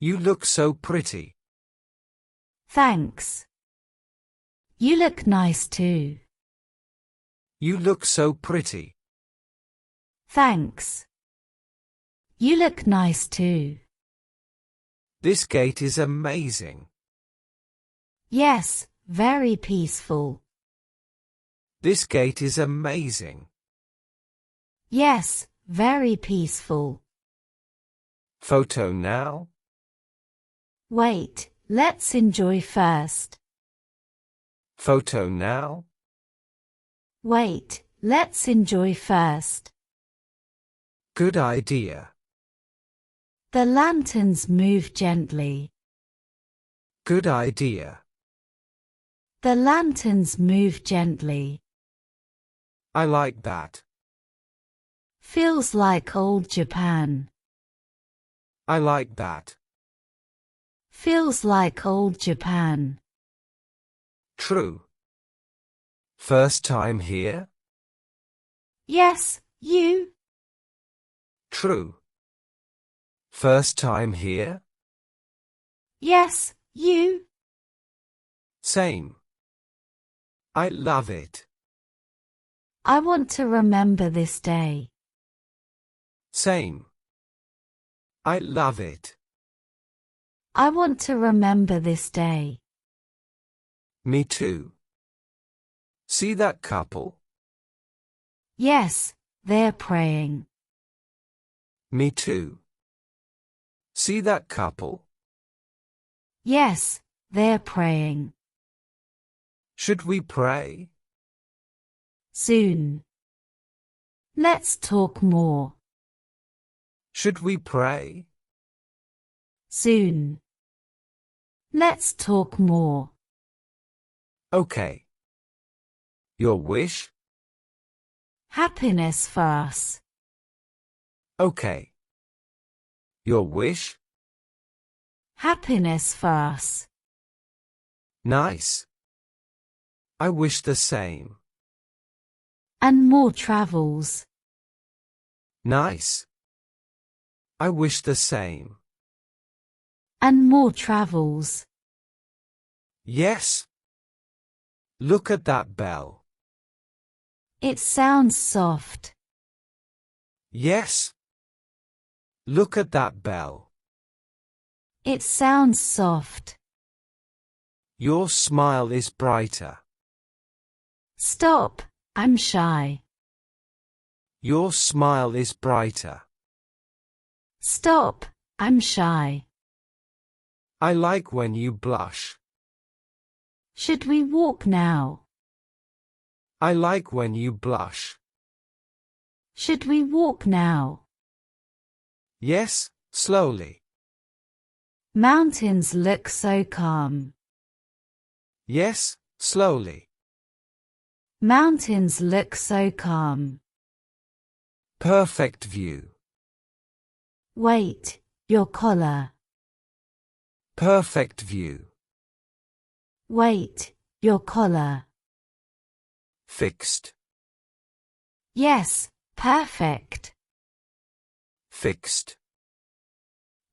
You look so pretty. Thanks. You look nice too. You look so pretty. Thanks. You look nice too. This gate is amazing. Yes, very peaceful. This gate is amazing. Yes, very peaceful. Photo now? Wait, let's enjoy first. Photo now? Wait, let's enjoy first. Good idea. The lanterns move gently. Good idea. The lanterns move gently. I like that. Feels like old Japan. I like that. Feels like old Japan. True. First time here? Yes, you? True. First time here? Yes, you? Same. I love it. I want to remember this day. Same. I love it. I want to remember this day. Me too. See that couple? Yes, they're praying. Me too. See that couple? Yes, they're praying. Should we pray? Soon. Let's talk more. Should we pray? Soon. Let's talk more. Okay. Your wish? Happiness for us. Okay. Your wish? Happiness for us. Nice. I wish the same. And more travels. Nice. I wish the same. And more travels. Yes. Look at that bell. It sounds soft. Yes. Look at that bell. It sounds soft. Your smile is brighter. Stop, I'm shy. Your smile is brighter. Stop, I'm shy. I like when you blush. Should we walk now? I like when you blush. Should we walk now? Yes, slowly. Mountains look so calm. Yes, slowly. Mountains look so calm. Perfect view. Wait, your collar. Perfect view. Wait, your collar. Fixed. Yes, perfect. Fixed.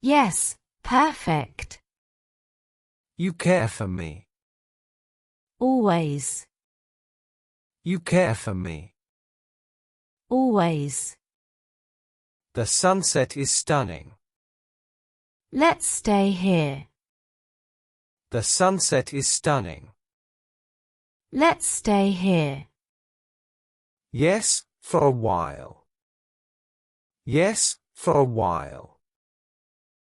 Yes, perfect. You care for me. Always. You care for me. Always. The sunset is stunning. Let's stay here. The sunset is stunning. Let's stay here. Yes, for a while. Yes, for a while.